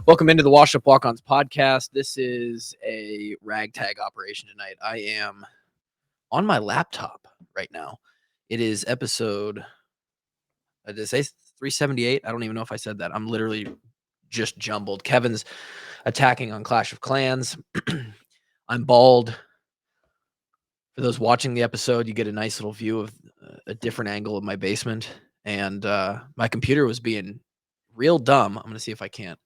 Welcome into the Wash Up Walkons podcast. This is a ragtag operation tonight. I am on my laptop right now. It is episode, did I say 378? I don't even know if I said that. I'm literally just jumbled. Kevin's attacking on Clash of Clans. I'm bald. For those watching the episode, you get a nice little view of a different angle of my basement. And my computer was being real dumb. I'm going to see if I can't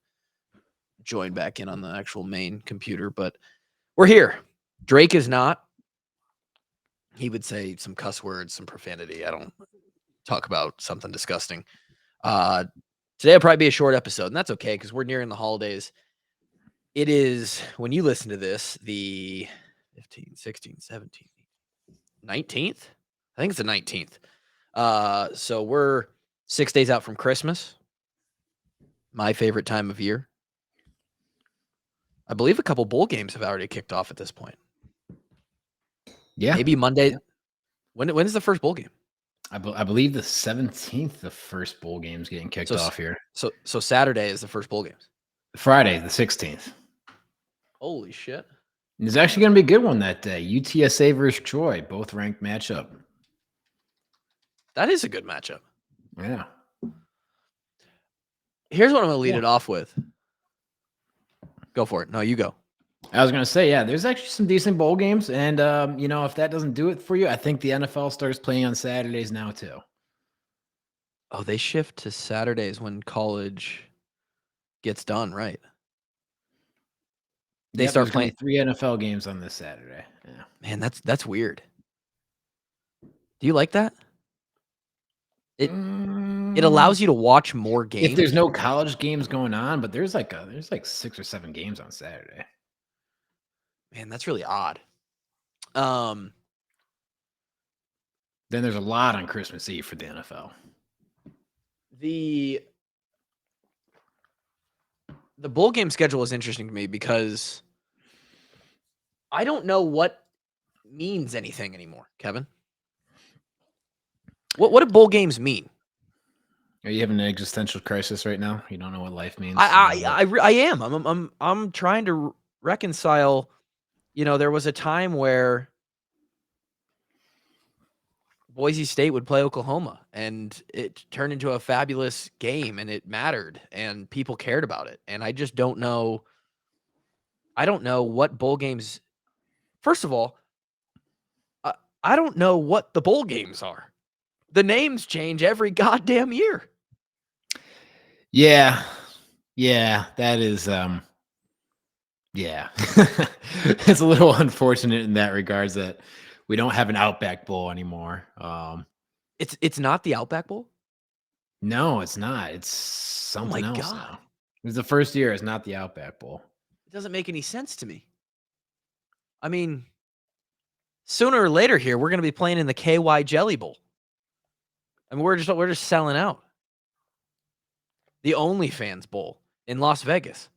join back in on the actual main computer, but we're here. Drake is not. He would say some cuss words, some profanity. I don't talk about something disgusting. Today will probably be a short episode, and that's okay because we're nearing the holidays. It is, when you listen to this, the 15th, 16th, 17th, 19th? I think it's the 19th. So we're 6 days out from Christmas, my favorite time of year. I believe a couple bowl games have already kicked off at this point. Yeah. Maybe Monday. Yeah. When is the first bowl game? I believe the 17th, the first bowl game's getting kicked off here. So Saturday is the first bowl games. Friday, the 16th. Holy shit. And it's actually going to be a good one that day. UTSA versus Troy, both ranked matchup. That is a good matchup. Yeah. Here's what I'm going to lead it off with. Go for it. No, you go. I was going to say, yeah, there's actually some decent bowl games. And, if that doesn't do it for you, I think the NFL starts playing on Saturdays now, too. Oh, they shift to Saturdays when college gets done, right? They start playing 3 NFL games on this Saturday. Yeah. Man, that's weird. Do you like that? It allows you to watch more games. If there's no college games going on, but there's like 6 or 7 games on Saturday. Man, that's really odd. Then there's a lot on Christmas Eve for the NFL. The bowl game schedule is interesting to me because I don't know what means anything anymore, Kevin. What do bowl games mean? Are you having an existential crisis right now? You don't know what life means? I am. I'm trying to reconcile. There was a time where Boise State would play Oklahoma, and it turned into a fabulous game, and it mattered, and people cared about it. And I just don't know. I don't know what bowl games. First of all, I don't know what the bowl games are. The names change every goddamn year. Yeah, that is, yeah. It's a little unfortunate in that regards that we don't have an Outback Bowl anymore. It's not the Outback Bowl? No, it's not. It's something else now. It was the first year. It's not the Outback Bowl. It doesn't make any sense to me. I mean, sooner or later here, we're going to be playing in the KY Jelly Bowl. I mean, we're just selling out. The OnlyFans Bowl in Las Vegas.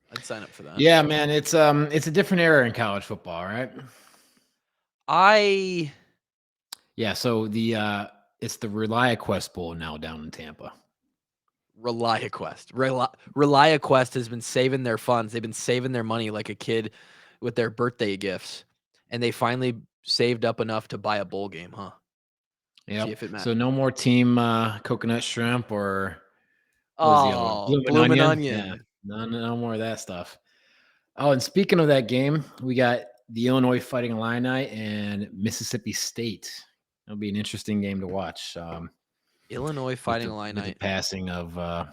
I'd sign up for that. Yeah, man, it's a different era in college football, right? So it's the ReliaQuest Bowl now down in Tampa. ReliaQuest. ReliaQuest has been saving their funds. They've been saving their money like a kid with their birthday gifts, and they finally saved up enough to buy a bowl game, huh? Yeah. So no more team coconut shrimp or bloomin' onion. Yeah. No more of that stuff. Oh, and speaking of that game, we got the Illinois Fighting Illini and Mississippi State. It'll be an interesting game to watch. Illinois Fighting Illini. The passing of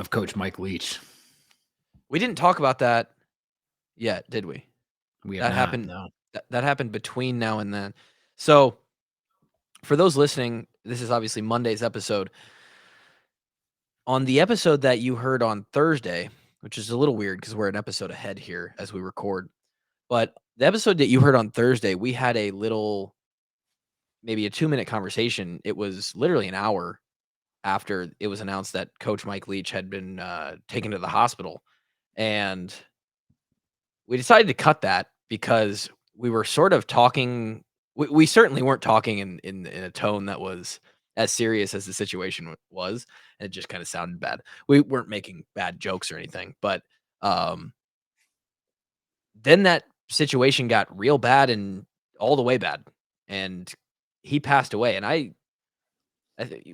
Coach Mike Leach. We didn't talk about that yet, did we? Happened. No. That happened between now and then. So, for those listening, this is obviously Monday's episode. On the episode that you heard on Thursday, which is a little weird because we're an episode ahead here as we record, but the episode that you heard on Thursday, we had a little, maybe a 2-minute conversation. It was literally an hour after it was announced that Coach Mike Leach had been taken to the hospital. And we decided to cut that because we were sort of talking. We certainly weren't talking in a tone that was as serious as the situation was, and it just kind of sounded bad. We weren't making bad jokes or anything, but then that situation got real bad and all the way bad, and he passed away. And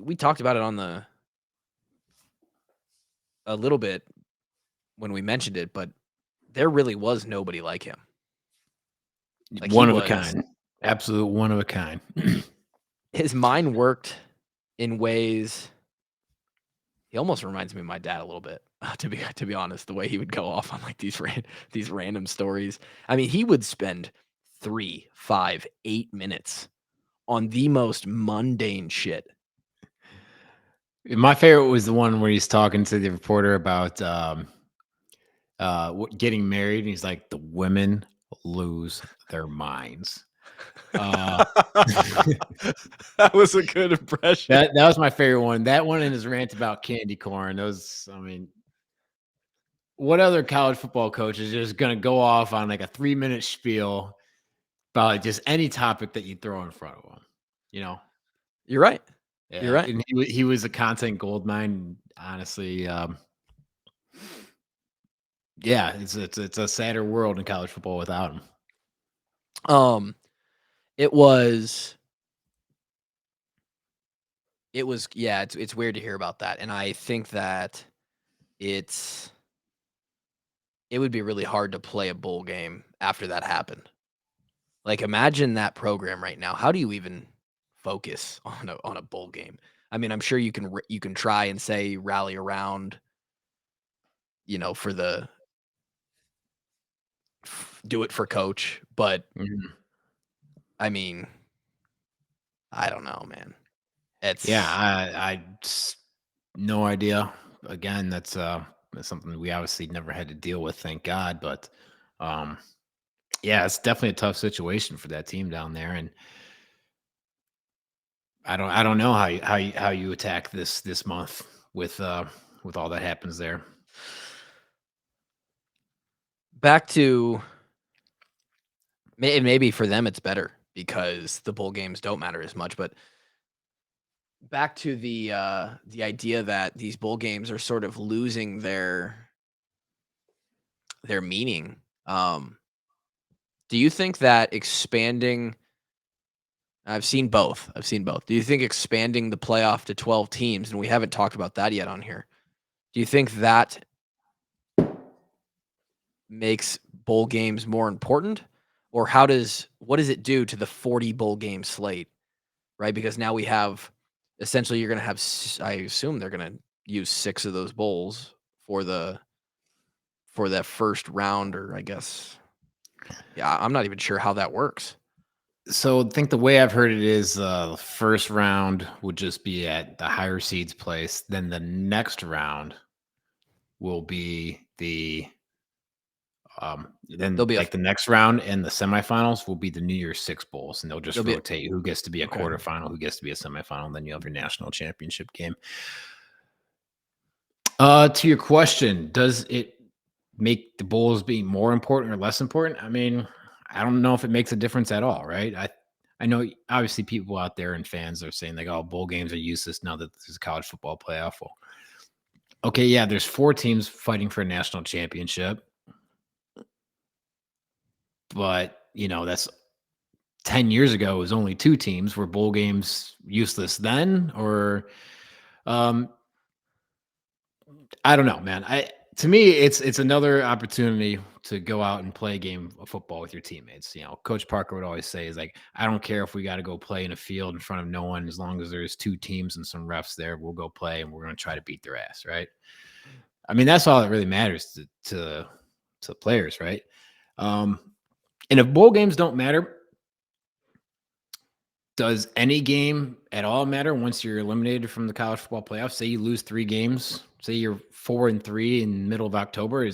we talked about it on a little bit when we mentioned it, but there really was nobody like him. Like, he One of a was kind. Absolute one of a kind. his mind worked in ways. He almost reminds me of my dad a little bit, to be honest, the way he would go off on, like, these random stories. I mean, he would spend 3, 5, 8 minutes on the most mundane shit. My favorite was the one where he's talking to the reporter about getting married, and he's like, "The women lose their minds." That was a good impression. That was my favorite one. That one and his rant about candy corn. Those, I mean, what other college football coach is just gonna go off on like a 3-minute spiel about just any topic that you throw in front of him? You know? You're right. You're Yeah, right. and he was a content goldmine. Honestly, yeah, it's a sadder world in college football without him. It was yeah, it's weird to hear about that, and I think that it would be really hard to play a bowl game after that happened. Like, imagine that program right now. How do you even focus on a bowl game? I mean, I'm sure you can try and say rally around, for the do it for coach, but Mhm. I mean, I don't know, man. Yeah, It's I no idea. Again, that's something we obviously never had to deal with, thank God. But yeah, it's definitely a tough situation for that team down there, and I don't know how you attack this month with all that happens there. back to maybe for them it's better because the bowl games don't matter as much, but back to the idea that these bowl games are sort of losing their meaning. Do you think that expanding I've seen both. I've seen both. Do you think expanding the playoff to 12 teams, and we haven't talked about that yet on here. Do you think that makes bowl games more important? Or what does it do to the 40 bowl game slate, right? Because now we have essentially you're going to have I assume they're going to use 6 of those bowls for that first round, or I guess yeah, I'm not even sure how that works. So I think the way I've heard it is the first round would just be at the higher seeds place. Then the next round will be then There'll be a like the next round and the semifinals will be the New Year's Six bowls, and they'll just there'll be rotate who gets to be a okay. quarterfinal, who gets to be a semifinal, and then you have your national championship game. To your question, does it make the bowls be more important or less important? I mean, I don't know if it makes a difference at all, right? I know obviously people out there and fans are saying like, oh, bowl games are useless now that there's a college football playoff. Well, okay, yeah, there's 4 teams fighting for a national championship, but that's 10 years ago. It was only 2 teams. Were bowl games useless then, or um, I don't know, man. To me, it's another opportunity to go out and play a game of football with your teammates. Coach Parker would always say is like, I don't care if we got to go play in a field in front of no one, as long as there's 2 teams and some refs there, we'll go play and we're going to try to beat their ass, right? I mean, that's all that really matters to players, right? Um, and if bowl games don't matter, does any game at all matter once you're eliminated from the college football playoffs? Say you lose 3 games, say you're 4-3 in the middle of October.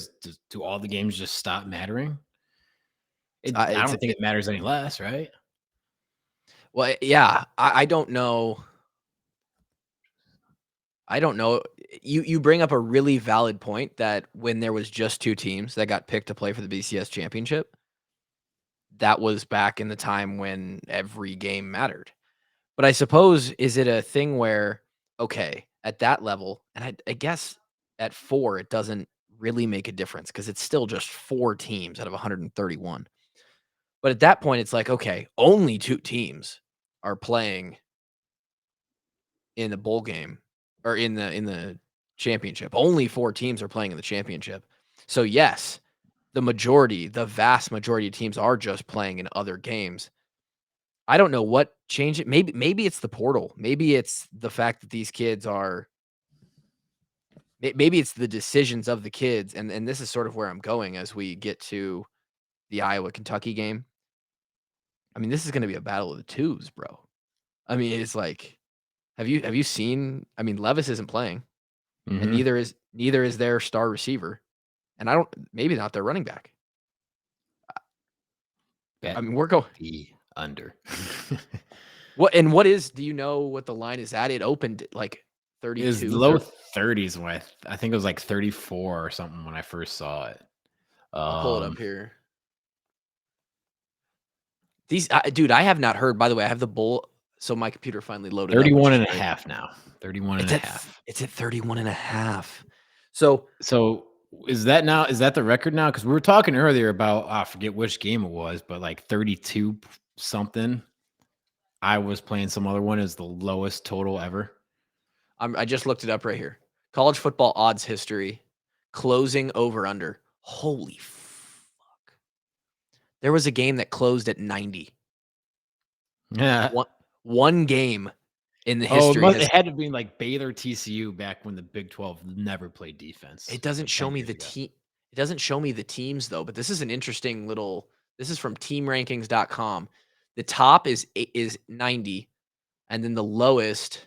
Do all the games just stop mattering? I It's don't think it matters any less, right? well, yeah, I don't know. I don't know. You bring up a really valid point that when there was just 2 teams that got picked to play for the BCS championship, that was back in the time when every game mattered. But I suppose, is it a thing where, okay, at that level, and I guess at 4, it doesn't really make a difference because it's still just 4 teams out of 131. But at that point, it's like, okay, only 2 teams are playing in the bowl game or in the championship. Only 4 teams are playing in the championship. So yes, the vast majority of teams are just playing in other games. I don't know what changed it. Maybe it's the portal. Maybe it's the fact that these kids are maybe it's the decisions of the kids, and this is sort of where I'm going as we get to the Iowa-Kentucky game. I mean, this is gonna be a battle of the twos, bro. I mean, it's like, have you seen, I mean, Levis isn't playing, and Mhm. neither is their star receiver, and I don't maybe not their running back. I Bet mean, we're going the under. what is, do you know what the line is at? It opened at, like, It was 32, low thir 30s when I think it was like 34 or something when I first saw it. I'll pull it up Um, here. These dude, I have not heard, by the way, I have the bowl, so my computer finally loaded up, which 31 is and a great. half now. 31 and a half. It's at 31.5. So, So is that the record now? Because we were talking earlier about I forget which game it was, but like 32 something. I was playing some other one is the lowest total ever. I just looked it up right here. College football odds history, closing over under. Holy fuck. There was a game that closed at 90. Yeah. One game in the Oh, history has it had to be like Baylor TCU back when the Big 12 never played defense, it doesn't like show 10 me years the ago. team it doesn't show me the teams though, but this is an interesting little, this is from teamrankings.com. The top is 90 and then the lowest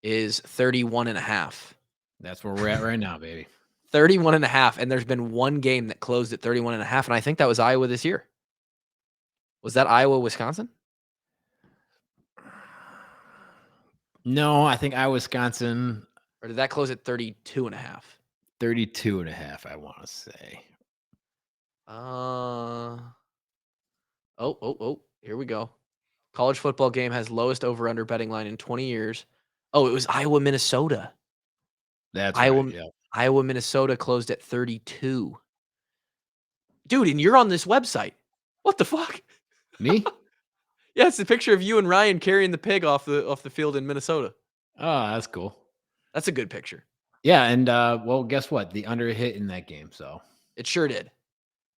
is 31.5. That's where we're at right now, baby. 31.5, and there's been one game that closed at 31.5, and I think that was Iowa this year. Was that Iowa, Wisconsin? No, I think Wisconsin Or did that close at 32.5? 32 and a half, I want to say. Here we go. College football game has lowest over-under betting line in 20 years. Oh, it was Iowa, Minnesota. That's right. Iowa, Yeah. Iowa, Minnesota closed at 32. Dude, and you're on this website. What the fuck? Me? Yeah, it's the picture of you and Ryan carrying the pig off the field in Minnesota. Oh, that's cool. That's a good picture. Yeah, and well, guess what? The under hit in that game. So It sure did.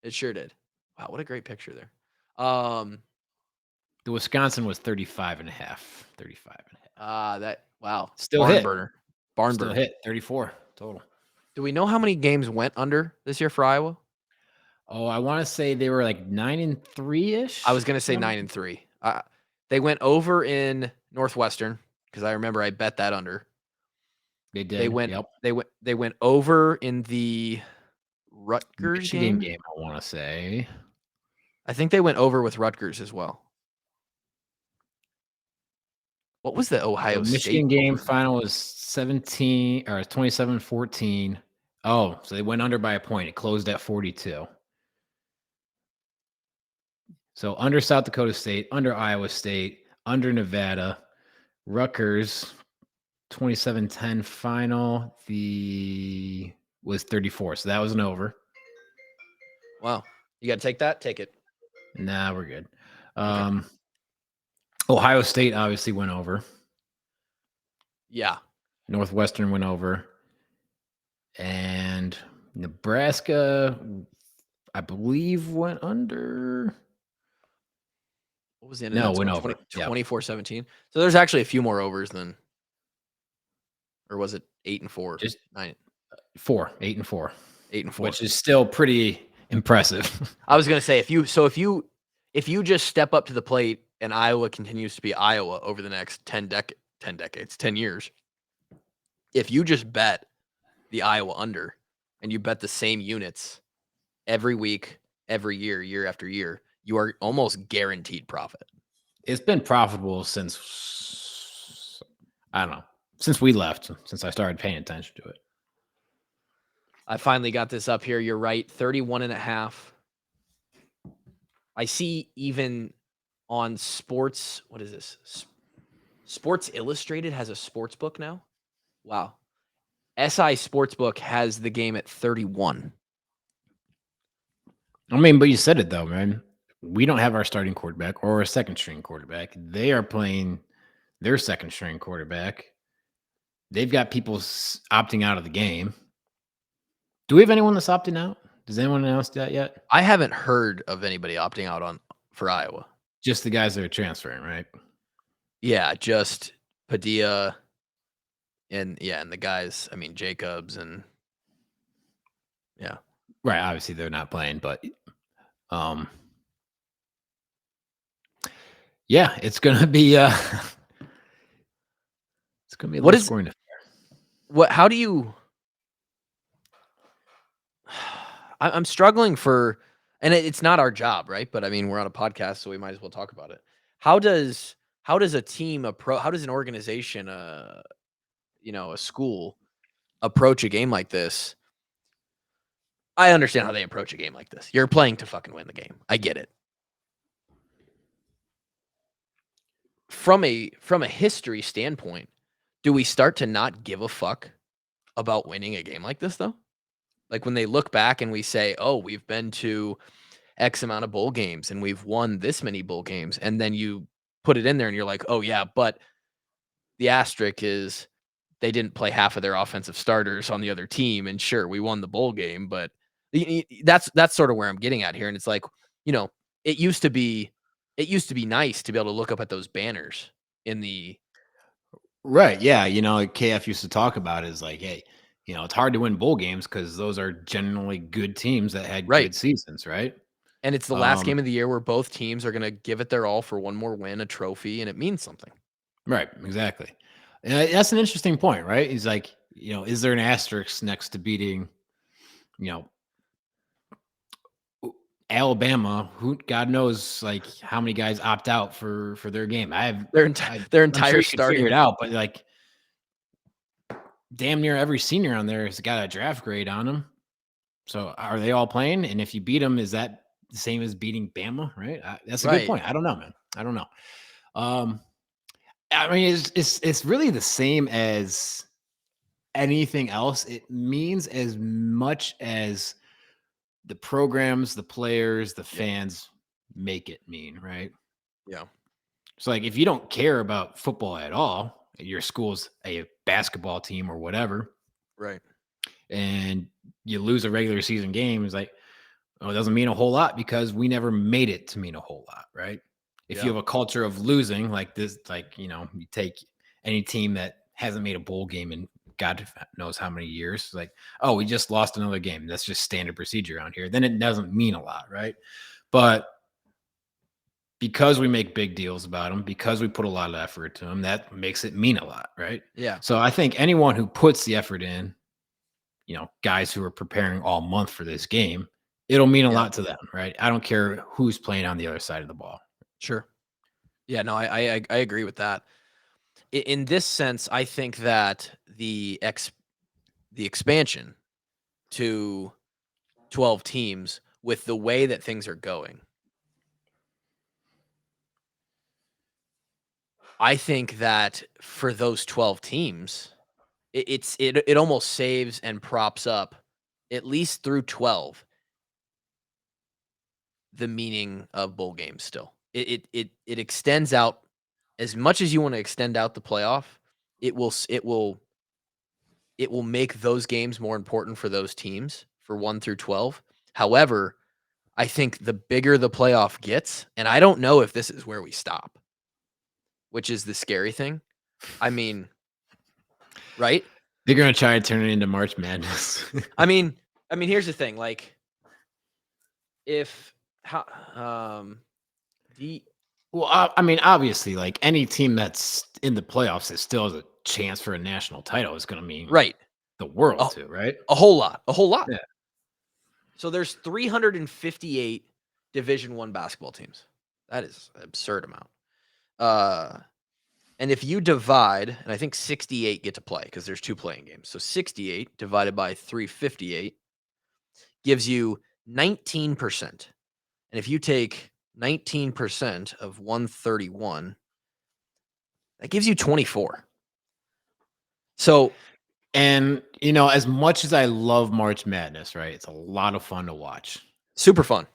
It sure did. Wow, what a great picture there. the Wisconsin was 35 and a half. 35 and a half. That wow, Still barn hit. burner. Barn Still burner. hit 34 total. Do we know how many games went under this year for Iowa? Oh, I want to say they were like 9-3 ish. I was gonna say 9-3. They went over in Northwestern because I remember I bet that under. They They did. went Yep. they went over in the Rutgers Michigan game. game, I want to say. I think they went over with Rutgers as well. What was the Ohio The State Michigan game over? final was 17 or 27-14. Oh, so they went under by a point. It closed at 42. So under South Dakota State, under Iowa State, under Nevada, Rutgers, 27-10 final. The was 34. So that was an over. Wow. You got to take that? Take it. Nah, we're good. Okay. Ohio State obviously went over. Yeah. Northwestern went over. And Nebraska, I believe, went under. What was the end of No, that went score? over. 20, Yeah. 24-17. So there's actually a few more overs than, or was it 8-4? Just 9, 4, 8-4, 8-4. which is still pretty impressive. I was gonna say if you just step up to the plate and Iowa continues to be Iowa over the next 10 decades, 10 years, if you just bet the Iowa under and you bet the same units every week, every year, year after year, you are almost guaranteed profit. It's been profitable since, I don't know, since we left, since I started paying attention to it. I finally got this up here. You're right. 31.5. I see even on sports, what is this? Sports Illustrated has a sports book now. Wow. SI Sportsbook has the game at 31. I mean, but you said it though, man. We don't have our starting quarterback or a second string quarterback. They are playing their second string quarterback. They've got people opting out of the game. Do we have anyone that's opting out? Does anyone announce that yet? I haven't heard of anybody opting out for Iowa. Just the guys that are transferring, right? Yeah, just Padilla and the guys, I mean Jacobs and yeah. Right. Obviously they're not playing, but yeah, it's gonna be it's gonna be a What low is scoring affair. how do you I'm struggling for, and it's not our job, right? But I mean, we're on a podcast, so we might as well talk about it. How does a team how does an organization, a school approach a game like this? I understand how they approach a game like this. You're playing to fucking win the game. I get it. From a history standpoint, do we start to not give a fuck about winning a game like this though? Like when they look back and we say, "Oh, we've been to X amount of bowl games and we've won this many bowl games." And then you put it in there and you're like, "Oh yeah, but the asterisk is they didn't play half of their offensive starters on the other team, and sure, we won the bowl game, but that's sort of where I'm getting at here." And it's like, you know, it used to be nice to be able to look up at those banners in the Right. Yeah. KF used to talk about is like, hey, it's hard to win bowl games because those are generally good teams that had right. good seasons, right? And it's the last game of the year where both teams are going to give it their all for one more win, a trophy, and it means something. Right. Exactly. And that's an interesting point, right? He's like, is there an asterisk next to beating, you know, Alabama, who God knows like how many guys opt out for their game. Their I'm entire sure you could figure starting. it out, but like damn near every senior on there has got a draft grade on them. So are they all playing? And if you beat them, is that the same as beating Bama? Right? That's a good Right. point. I don't know, man. I don't know. I mean, it's really the same as anything else. It means as much as the programs, the players, the fans make it mean, right? Yeah. So, like, if you don't care about football at all, your school's a basketball team or whatever, Right. and you lose a regular season game, it's like, oh, it doesn't mean a whole lot because we never made it to mean a whole lot, right? If you Yeah. have a culture of losing like this, like, you take any team that hasn't made a bowl game in God knows how many years, like, oh, we just lost another game. That's just standard procedure around here. Then it doesn't mean a lot, right? But because we make big deals about them, because we put a lot of effort to them, that makes it mean a lot, right? Yeah. So I think anyone who puts the effort in, guys who are preparing all month for this game, it'll mean a lot to them, right? I don't care who's playing on the other side of the ball. Sure. Yeah, no, I agree with that. In this sense, I think that the expansion to 12 teams with the way that things are going, I think that for those 12 teams, it almost saves and props up, at least through 12, the meaning of bowl games still. It extends out as much as you want to extend out the playoff. It will make those games more important for those teams for 1 through 12. However, I think the bigger the playoff gets, and I don't know if this is where we stop, which is the scary thing. I mean, right? They're going to try to turn it into March Madness. I mean, here's the thing. Like, if how Well, I mean, obviously, like any team that's in the playoffs that still has a chance for a national title is going to mean right, the world a, to, right? a whole lot. Yeah. So there's 358 Division 1 basketball teams. That is an absurd amount. And if you divide, and I think 68 get to play because there's 2 playing games. So 68 divided by 358 gives you 19%. And if you take 19% of 131, That gives you 24. So, And, you know, as much as I love March Madness, right? It's a lot of fun to watch. super fun.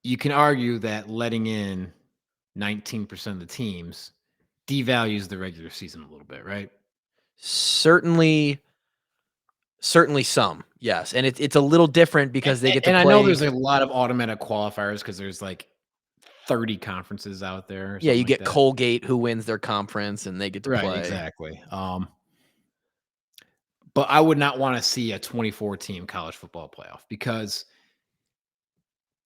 You can argue that letting in 19% of the teams devalues the regular season a little bit, right? Certainly some. Yes. And it's a little different because they get to And I know play. there's a lot of automatic qualifiers because there's like 30 conferences out there or Yeah, something you like get that. Colgate who wins their conference and they get to Right, play. exactly. But I would not want to see a 24 team college football playoff because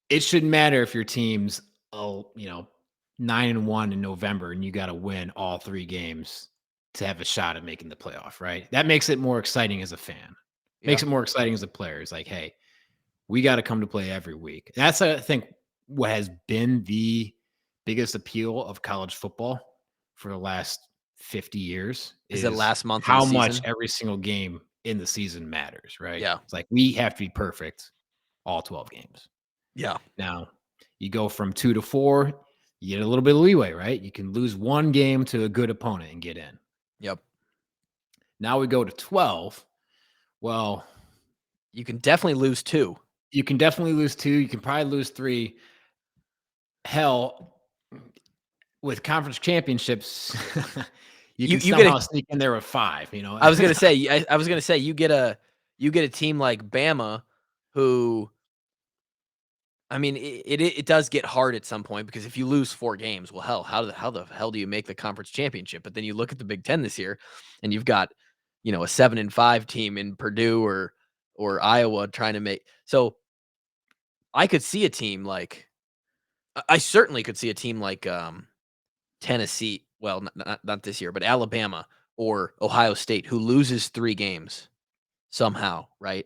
it shouldn't matter if your team's, 9-1 in November and you got to win all 3 games to have a shot at making the playoff, right? That makes it more exciting as a fan. Yeah. Makes it more exciting as a player. It's like, hey, we got to come to play every week. That's, I think, what has been the biggest appeal of college football for the last 50 years Is it is last month of the how much season? every single game in the season matters, right? Yeah. It's like we have to be perfect all 12 games. Yeah. Now, you go from 2 to 4, you get a little bit of leeway, right? You can lose one game to a good opponent and get in. Yep. Now we go to 12. Well, You can definitely lose 2. you can definitely lose 2. You can probably lose 3. Hell, with conference championships, you can You get somehow a sneak in there with 5, you know? I was going to say I was going to say you get a team like Bama who, I mean, it does get hard at some point because if you lose 4 games, well, hell, how the hell do you make the conference championship? But then you look at the Big Ten this year, and you've got, a 7-5 team in Purdue or Iowa trying to make. So I could see a team like, I certainly could see a team like Tennessee. Well, not this year, but Alabama or Ohio State who loses 3 games somehow, right?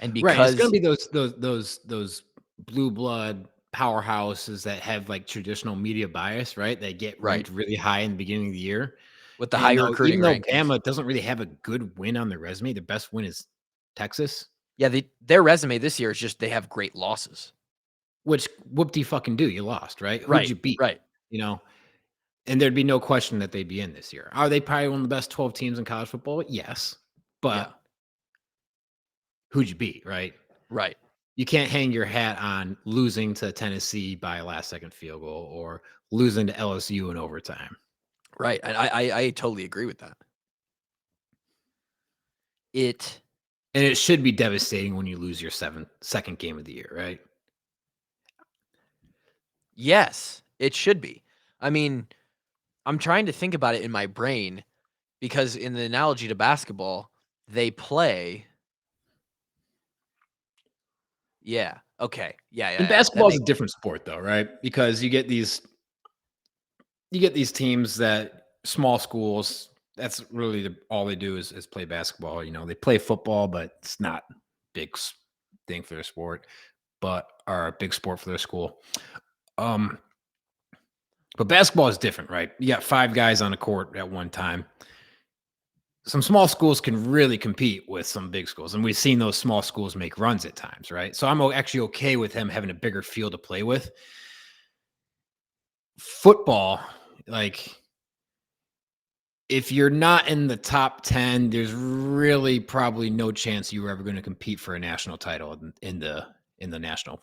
And Right, it's gonna because be those blue blood powerhouses that have, like, traditional media bias, right? They get right ranked really high in the beginning of the year. with the high And though recruiting even though rankings. Bama doesn't really have a good win on their resume, their best win is Texas, Yeah, their resume this year is just they have great losses. which whoop-de-fucking do, you lost, right? Who'd Right, you beat? right. You know? And there'd be no question that they'd be in this year. Are they probably one of the best 12 teams in college football? Yes. Yeah, But who'd you beat, right? right, You can't hang your hat on losing to Tennessee by a last second field goal or losing to LSU in overtime. right. And I totally agree with that. It And it should be devastating when you lose your second game of the year, right? Yes, it should be. I mean, I'm trying to think about it in my brain because in the analogy to basketball, they play. Yeah. Okay. Yeah. Yeah. And Yeah. That basketball is a makes. different sport though, right? Because you get these teams that small schools, that's really all they do is play basketball. You know, they play football, but it's not big thing for their sport, but are a big sport for their school. Um, but basketball is different, right? You got 5 guys on a court at one time. Some small schools can really compete with some big schools, and we've seen those small schools make runs at times, right? So I'm actually okay with them having a bigger field to play with. Football, like if you're not in the top 10, there's really probably no chance you were ever going to compete for a national title in the national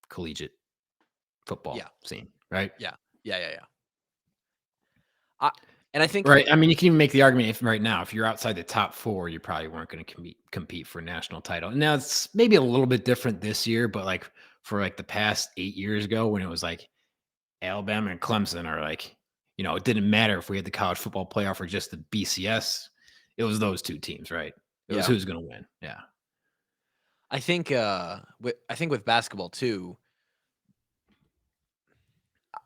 collegiate football Yeah. scene, right? Yeah. Yeah. Yeah. Yeah. I, and I think Right. I mean, you can even make the argument if right now, if you're outside the top 4, you probably weren't going to compete for a national title. Now it's maybe a little bit different this year, but like for like the past 8 years ago when it was like Alabama and Clemson are like, it didn't matter if we had the college football playoff or just the BCS. It was those 2 teams, right? It was yeah. who's going to win. Yeah. I think with basketball too.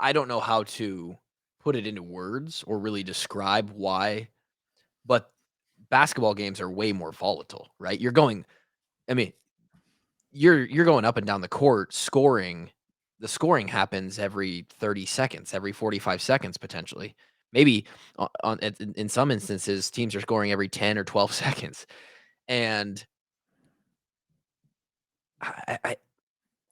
I don't know how to put it into words or really describe why, but basketball games are way more volatile, right? I mean, you're going up and down the court scoring. The scoring happens every 30 seconds, every 45 seconds potentially. Maybe in some instances teams are scoring every 10 or 12 seconds. And I I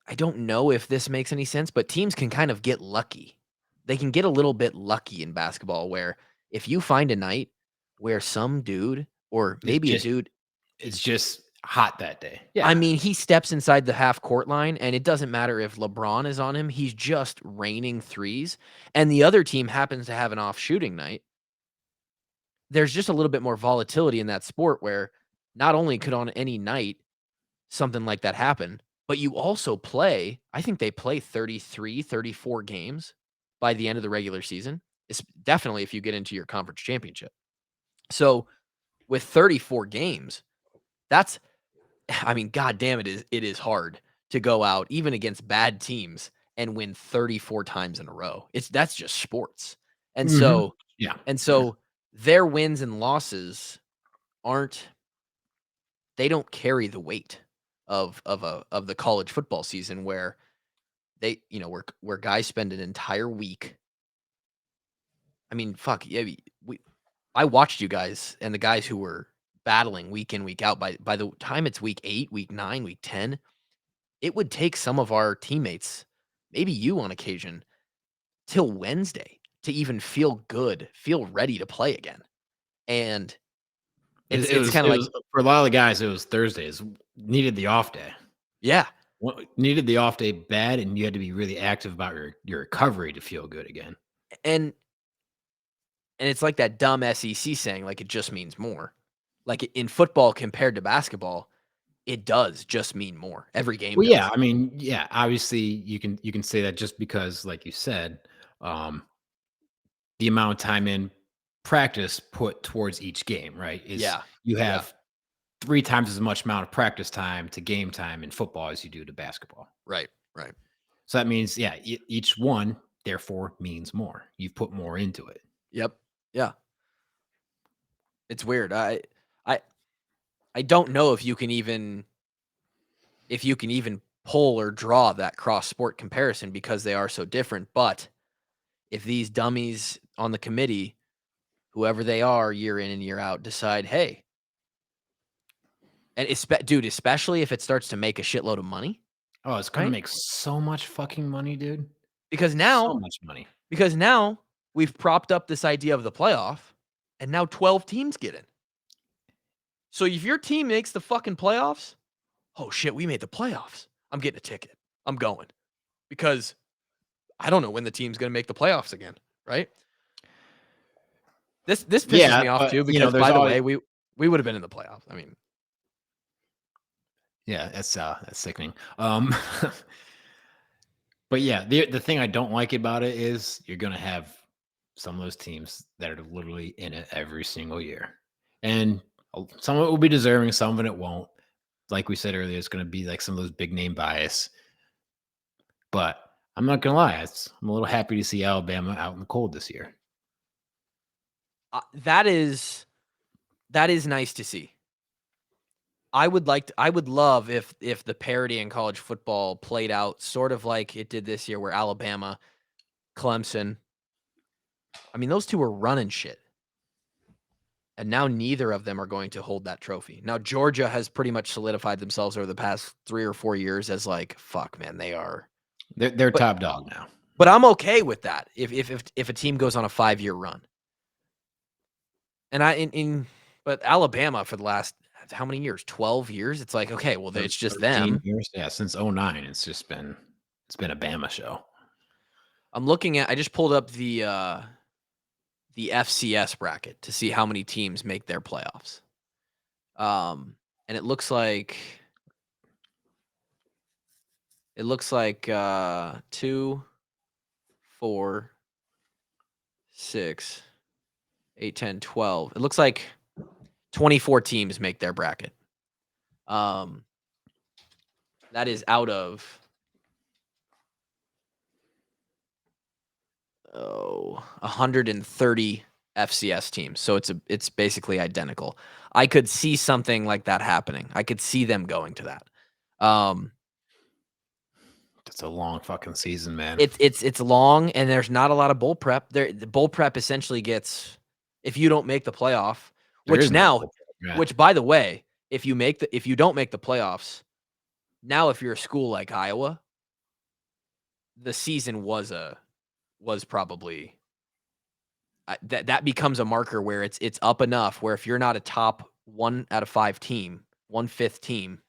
I don't know if this makes any sense, but teams can kind of get lucky. they can get a little bit lucky in basketball where if you find a night where some dude or maybe a dude, it's just hot that day. Yeah. I mean, he steps inside the half court line and it doesn't matter if LeBron is on him, he's just raining threes and the other team happens to have an off shooting night. There's just a little bit more volatility in that sport where not only could on any night something like that happen, but you also play, I think they play 33, 34 games by the end of the regular season. It's definitely if you get into your conference championship. So with 34 games, that's, I mean, God damn it is hard to go out even against bad teams and win 34 times in a row. That's just sports. And Mhm. so Yeah. their wins and losses they don't carry the weight of the college football season where they, where guys spend an entire week. I mean, fuck, yeah, I watched you guys and the guys who were battling week in, week out. By the time it's week 8, week 9, week 10, it would take some of our teammates, maybe you on occasion, till Wednesday to even feel good, feel ready to play again. And it's kind of It like, was for a lot of the guys, it was Thursdays, needed the off day. yeah. Needed the off day bad, and you had to be really active about your recovery to feel good again. And it's like that dumb SEC saying, like, it just means more. Like in football compared to basketball, it does just mean more. Every game Well, does. yeah, I mean, yeah, obviously you can say that just because, like you said, the amount of time in practice put towards each game, right? Is Yeah. you Yeah. have 3 times as much amount of practice time to game time in football as you do to basketball. Right. Right. So that means, yeah, each one therefore means more. You've put more into it. Yep. Yeah. It's weird. I I don't know if you can even pull or draw that cross sport comparison because they are so different. But if these dummies on the committee, whoever they are, year in and year out, decide, hey, and dude, especially if it starts to make a shitload of money, Oh, it's gonna right? make so much fucking money, dude. Because So now much money. Because now we've propped up this idea of the playoff, and now 12 teams get in. So if your team makes the fucking playoffs, oh shit, we made the playoffs. I'm getting a ticket. I'm going. Because I don't know when the team's going to make the playoffs again, right? This pisses Yeah, me off but, too because there's by the always way, we would have been in the playoffs. I mean, yeah, that's sickening. But yeah, the thing I don't like about it is you're gonna have some of those teams that are literally in it every single year, and some of it will be deserving, some of it won't. Like we said earlier, it's gonna be like some of those big name bias. But I'm not gonna lie, I'm a little happy to see Alabama out in the cold this year. that is nice to see. I would love if the parity in college football played out sort of like it did this year where Alabama, Clemson, I mean, those two were running shit. And now neither of them are going to hold that trophy. Now Georgia has pretty much solidified themselves over the past 3 or 4 years as like, fuck, man, they are. They're But top dog now. but I'm okay with that if a team goes on a 5-year run. And but Alabama for the last how many years? 12 years? It's like, okay, well, it's just 13 them. years, yeah, since '09, it's been a Bama show. I just pulled up the FCS bracket to see how many teams make their playoffs. And it looks like 2, 4, 6, 8, 10, 12. It looks like 24 teams make their bracket. That is out of 130 FCS teams. So it's basically identical. I could see something like that happening. I could see them going to that. It's a long fucking season, man. It's long and there's not a lot of bowl prep. The bowl prep essentially gets if you don't make the playoff, There which is no now, bowl prep, yeah. which by the way, if you don't make the playoffs, now if you're a school like Iowa, the season was a was probably that becomes a marker where it's up enough where if you're not a top 1 out of 5 team, 1/5 team,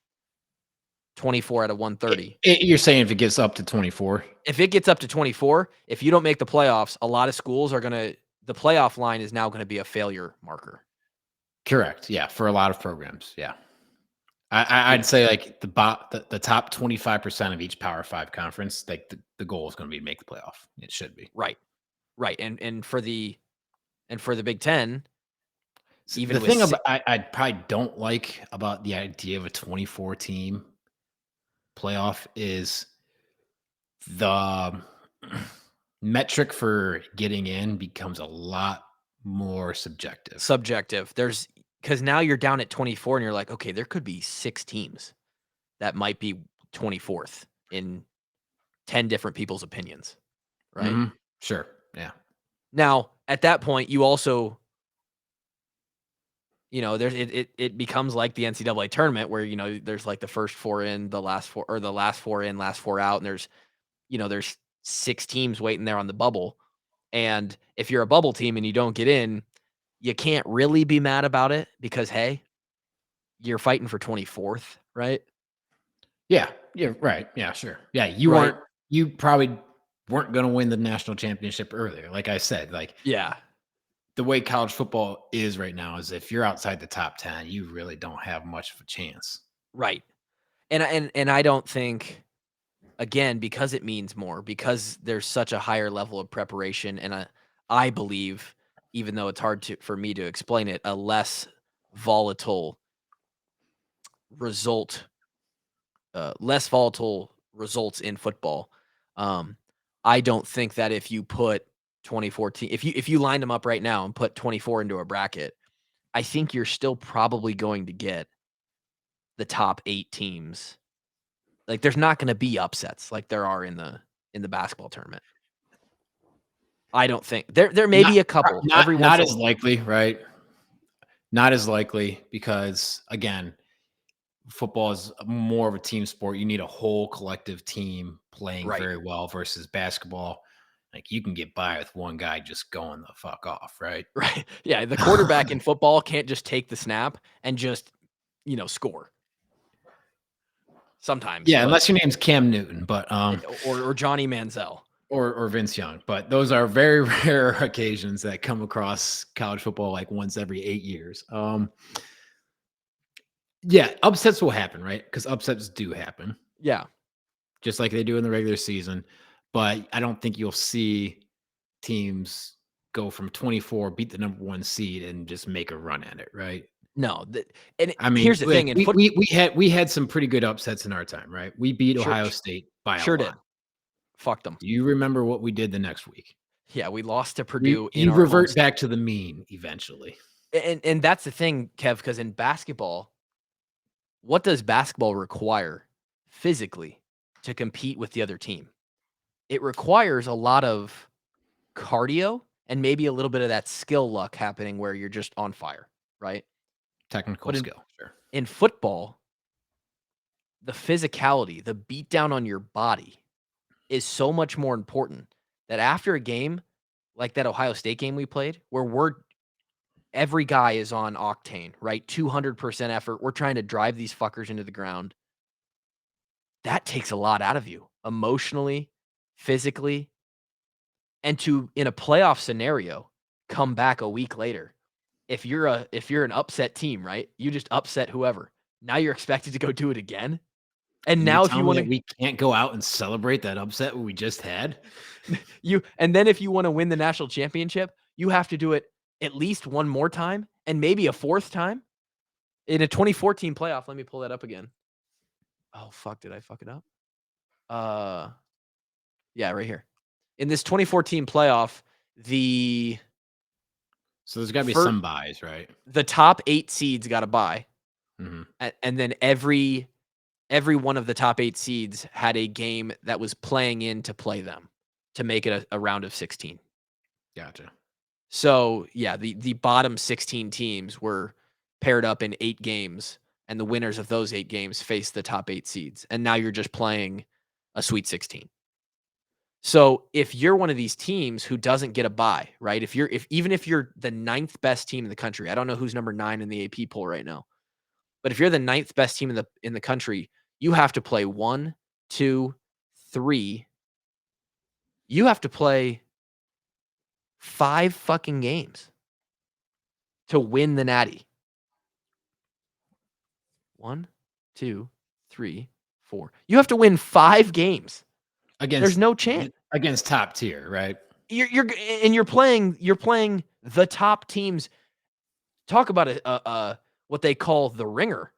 24 out of 130. You're saying if it gets up to 24? If it gets up to 24, if you don't make the playoffs, a lot of schools are gonna the playoff line is now gonna be a failure marker. Correct. Yeah, for a lot of programs. Yeah. You I'd know, say like the top 25% of each Power 5 conference, like the goal is going to be to make the playoff. It should be. right, right, and for the Big Ten, The even with thing about I probably don't like about the idea of a 24 team playoff is the metric for getting in becomes a lot more subjective. subjective, because now you're down at 24 and you're like, okay, there could be 6 teams that might be 24th in 10 different people's opinions, right? Mhm. Sure. Yeah. Now, at that point, you also, there's it becomes like the NCAA tournament where, there's like the first 4 in, the last 4 or the last 4 in, last 4 out, and there's 6 teams waiting there on the bubble. And if you're a bubble team and you don't get in, you can't really be mad about it because, hey, you're fighting for 24th, right? Yeah. Yeah. Right. Yeah. Sure. Yeah. Right. You probably weren't going to win the national championship earlier. Like I said, like Yeah. the way college football is right now is if you're outside the top 10, you really don't have much of a chance. Right. And I don't think, again, because it means more, because there's such a higher level of preparation, and I believe, even though it's hard for me to explain it, a less volatile result, less volatile results in football. Um, I don't think that if you put 2014, if you lined them up right now and put 24 into a bracket, I think you're still probably going to get the top 8 teams. Like, there's not gonna be upsets like there are in the basketball tournament. I don't think there may Not be a couple every once not in a as likely, right? Not as likely because again, football is more of a team sport. You need a whole collective team playing right, very well versus basketball. Like you can get by with one guy just going the fuck off, right? right. Yeah, the quarterback in football can't just take the snap and just, score sometimes, Yeah, but unless your name's Cam Newton, but or Johnny Manziel. or Vince Young, but those are very rare occasions that come across college football like once every 8 years. Yeah, upsets will happen, right? Because upsets do happen, Yeah. just like they do in the regular season. But I don't think you'll see teams go from 24, beat the number 1 seed, and just make a run at it, right? No, and I mean, here's the like thing in foot we had some pretty good upsets in our time, right? We beat sure Ohio State by a sure did. lot. Fucked them. Do you remember what we did the next week? Yeah, we lost to You Purdue in you our home revert state. back to the mean eventually. And that's the thing, Kev, because in basketball, what does basketball require physically to compete with the other team? It requires a lot of cardio and maybe a little bit of that skill luck happening where you're just on fire, right? Technical But in skill, sure. in football, the physicality, the beat down on your body is so much more important that after a game like that Ohio State game we played, where every guy is on octane, right? 200% effort. We're trying to drive these fuckers into the ground. That takes a lot out of you emotionally, physically, and to in a playoff scenario come back a week later. If you're an upset team, right? You just upset whoever. Now you're expected to go do it again. And And you're now if telling you me want that to we can't go out and celebrate that upset we just had? then if you want to win the national championship, you have to do it at least one more time and maybe a fourth time in a 2014 playoff. Let me pull that up again. Oh fuck, did I fuck it up? Yeah, right here. In this 2014 playoff, the So there's gotta be fir- some buys, right? the top 8 seeds got a bye, Mhm. and then every one of the top 8 seeds had a game that was playing in to play them to make it a round of 16. Gotcha. So, yeah, the bottom 16 teams were paired up in 8 games, and the winners of those 8 games faced the top 8 seeds, and now you're just playing a Sweet 16. So if you're one of these teams who doesn't get a bye, right? Even if you're the 9th best team in the country, I don't know who's number 9 in the AP poll right now, but if you're the 9th best team in the country, you have to play 1, 2, 3. You have to play 5 fucking games to win the Natty. 1, 2, 3, 4. You have to win 5 games. There's no chance against top tier, right? You're playing the top teams. Talk about a what they call the ringer.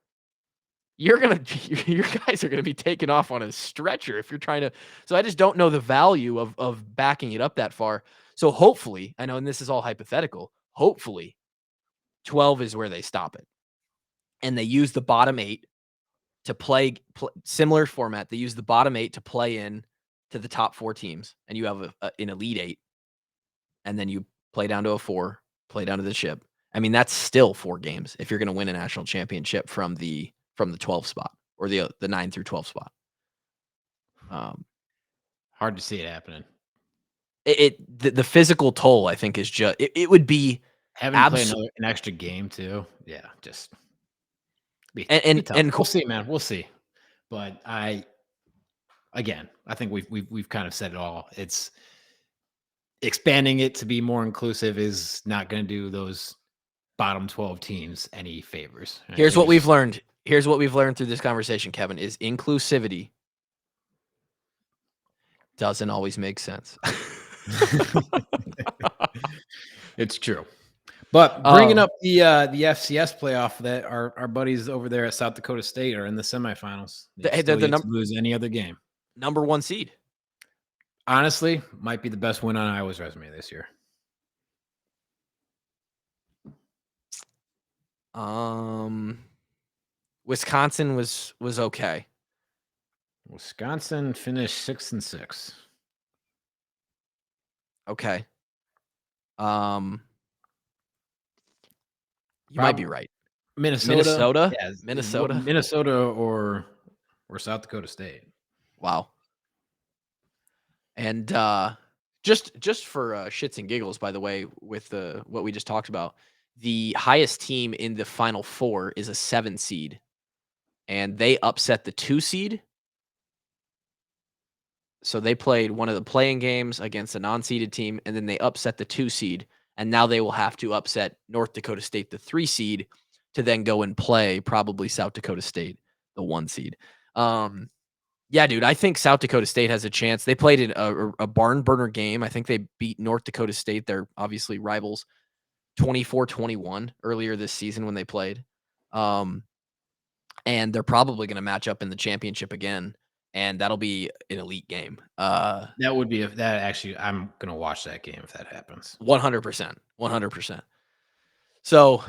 Your guys are gonna be taken off on a stretcher if you're trying to. So I just don't know the value of backing it up that far. So hopefully, I know, and this is all hypothetical. Hopefully, 12 is where they stop it, and they use the bottom 8 to play similar format. They use the bottom 8 to play in to the top 4 teams, and you have an elite 8, and then you play down to a 4, play down to the chip. I mean, that's still 4 games if you're going to win a national championship from the 12 spot or the 9 through 12 spot. Hard to see it happening. The physical toll, I think, is just it would be having to play an extra game too. Yeah, just and we'll see, man. We'll see. But I think we've kind of said it all. It's expanding it to be more inclusive is not going to do those bottom 12 teams any favors. Right? Here's what we've learned. Here's what we've learned through this conversation, Kevin, is inclusivity doesn't always make sense. It's true. But bringing up the FCS playoff, that our buddies over there at South Dakota State are in the semifinals. They lose any other game. Number 1 seed. Honestly, might be the best win on Iowa's resume this year. Wisconsin was okay. Wisconsin finished 6-6. Okay. You might be right. Minnesota. Yeah, Minnesota or South Dakota State. Wow. And just for shits and giggles, by the way, with what we just talked about, the highest team in the Final Four is a 7 seed, and they upset the 2 seed. So they played one of the playing games against a non-seeded team, and then they upset the 2 seed, and now they will have to upset North Dakota State, the 3 seed, to then go and play probably South Dakota State, the 1 seed. Yeah, dude, I think South Dakota State has a chance. They played in a barn burner game. I think they beat North Dakota State. They're obviously rivals, 24-21 earlier this season when they played. And they're probably going to match up in the championship again, and that'll be an elite game. That would be I'm going to watch that game if that happens. 100%. So,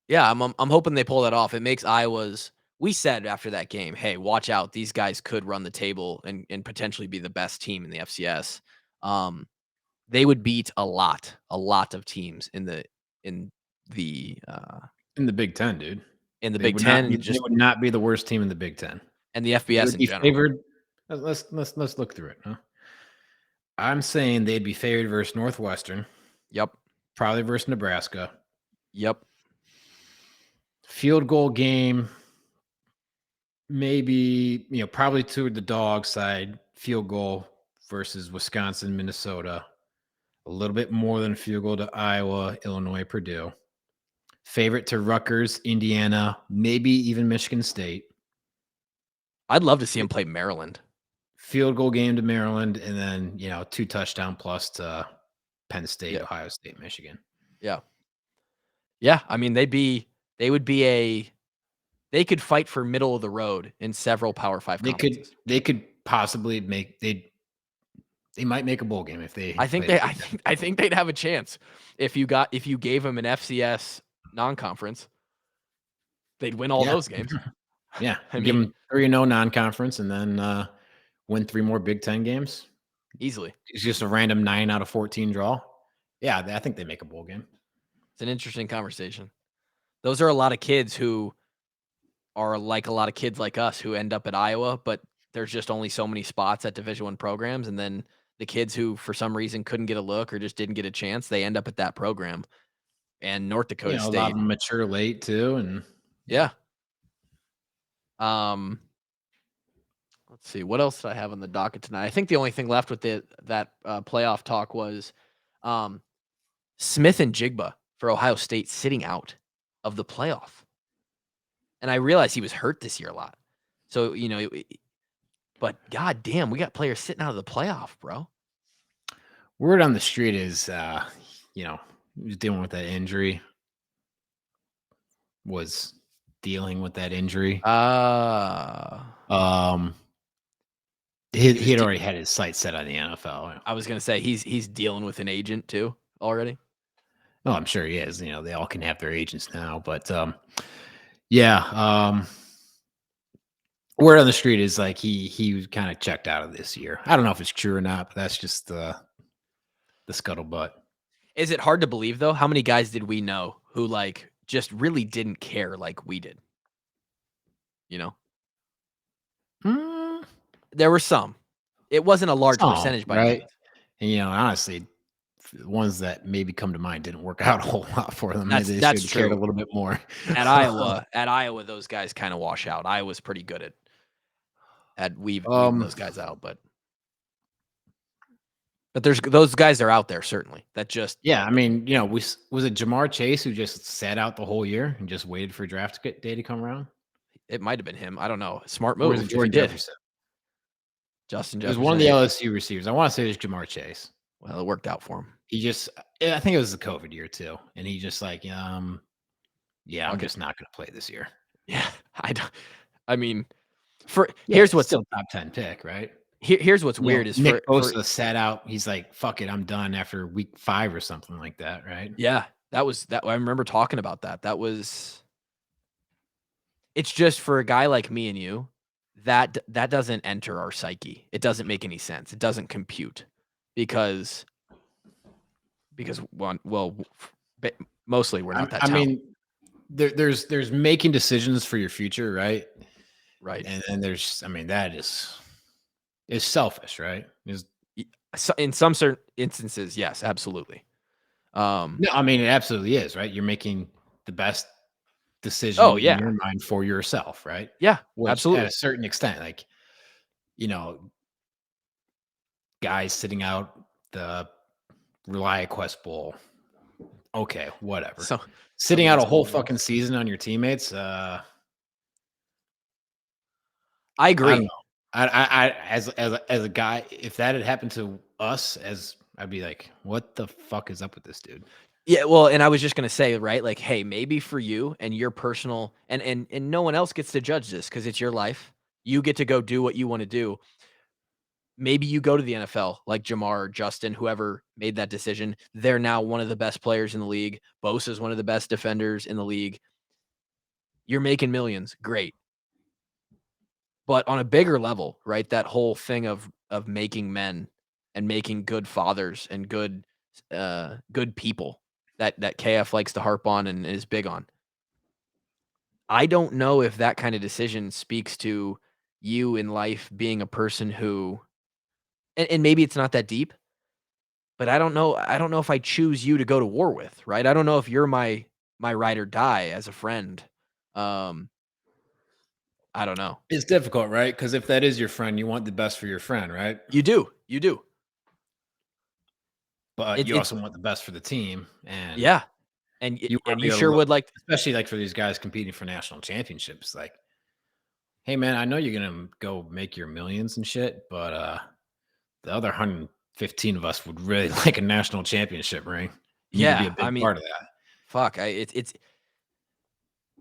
yeah, I'm hoping they pull that off. It makes Iowa's. We said after that game, hey, watch out. These guys could run the table and potentially be the best team in the FCS. They would beat a lot of teams in the Big Ten, dude. In the Big Ten, they would not be the worst team in the Big Ten. And the FBS in general. Favored. Let's look through it. Huh? I'm saying they'd be favored versus Northwestern. Yep. Probably versus Nebraska. Yep. Field goal game. Maybe, probably to the dog side, field goal versus Wisconsin, Minnesota. A little bit more than field goal to Iowa, Illinois, Purdue. Favorite to Rutgers, Indiana, maybe even Michigan State. I'd love to see him play Maryland. Field goal game to Maryland, and then, 2 touchdown plus to Penn State, Ohio State, Michigan. Yeah. Yeah, I mean, they could fight for middle of the road in several Power 5 conferences. They could possibly they might make a bowl game if they. I think they'd have a chance if you gave them an FCS non-conference. They'd win all those games. Yeah, give them 3-0 non-conference, and then win 3 more Big Ten games easily. It's just a random 9 out of 14 draw. Yeah, I think they make a bowl game. It's an interesting conversation. Those are a lot of kids who are like a lot of kids like us who end up at Iowa, but there's just only so many spots at Division I programs, and then the kids who for some reason couldn't get a look or just didn't get a chance, they end up at that program. And North Dakota A lot of State, them mature late too, and yeah. Let's see, what else did I have on the docket tonight? I think the only thing left with that playoff talk was Smith and Jigba for Ohio State sitting out of the playoff. And I realized he was hurt this year a lot. So, but god damn, we got players sitting out of the playoff, bro. word on the street is, he was dealing with that injury. Was dealing with that injury. He had already had his sights set on the NFL. I was gonna say he's dealing with an agent too already. Oh, I'm sure he is. They all can have their agents now, but word on the street is like he kind of checked out of this year. I don't know if it's true or not, but that's just the scuttlebutt. Is it hard to believe though? How many guys did we know who like just really didn't care like we did? There were some. It wasn't a large percentage by right. means. And honestly, the ones that maybe come to mind didn't work out a whole lot for them. That's Maybe they that's should have cared a true. little bit more. At Iowa, those guys kind of wash out. Iowa's pretty good at weeding those guys out, but there's those guys are out there certainly. That just Yeah, I mean, was it Jamar Chase who just sat out the whole year and just waited for draft day to come around? it might have been him. I don't know. Smart Or move. was it Jordan Jefferson? Justin It was Jefferson. one of the LSU receivers. I want to say it was Jamar Chase. Well, it worked out for him. I think it was the COVID year too, and he just like, I'm just not going to play this year. Yeah, I mean, here's what's still top 10 pick, right? Here's what's weird is Nick Bosa sat out. He's like, "Fuck it, I'm done" after week 5 or something like that, right? Yeah, that was that. I remember talking about that. That was. It's just for a guy like me and you, that doesn't enter our psyche. It doesn't make any sense. It doesn't compute because mostly we're not that talented. I mean, there's making decisions for your future, right? Right. And then that is selfish, right? In some certain instances, yes, absolutely. No, I mean it absolutely is, right? You're making the best decision in your mind for yourself, right? Yeah, Which, absolutely. at a certain extent, like guys sitting out the ReliaQuest Bowl. Okay, whatever. So sitting out a whole fucking season on your teammates. I agree. I as a guy, if that had happened to us, I'd be like, what the fuck is up with this dude? Yeah, well, and I was just gonna say, right, like, hey, maybe for you and your personal and no one else gets to judge this because it's your life. You get to go do what you want to do. Maybe you go to the NFL like Jamar or Justin, whoever made that decision. They're now one of the best players in the league. Bosa is one of the best defenders in the league. You're making millions. Great. But on a bigger level, right, that whole thing of making men and making good fathers and good people that KF likes to harp on and is big on. I don't know if that kind of decision speaks to you in life being a person who and maybe it's not that deep, but I don't know if I choose you to go to war with, right? I don't know if you're my ride or die as a friend. I don't know. It's difficult, right? Because if that is your friend, you want the best for your friend, right? You do. But you also want the best for the team, and yeah, and you sure would like, especially like for these guys competing for national championships. Like, hey man, I know you're gonna go make your millions and shit, but the other 115 of us would really like a national championship ring. You need to be a big part of that. Fuck, it's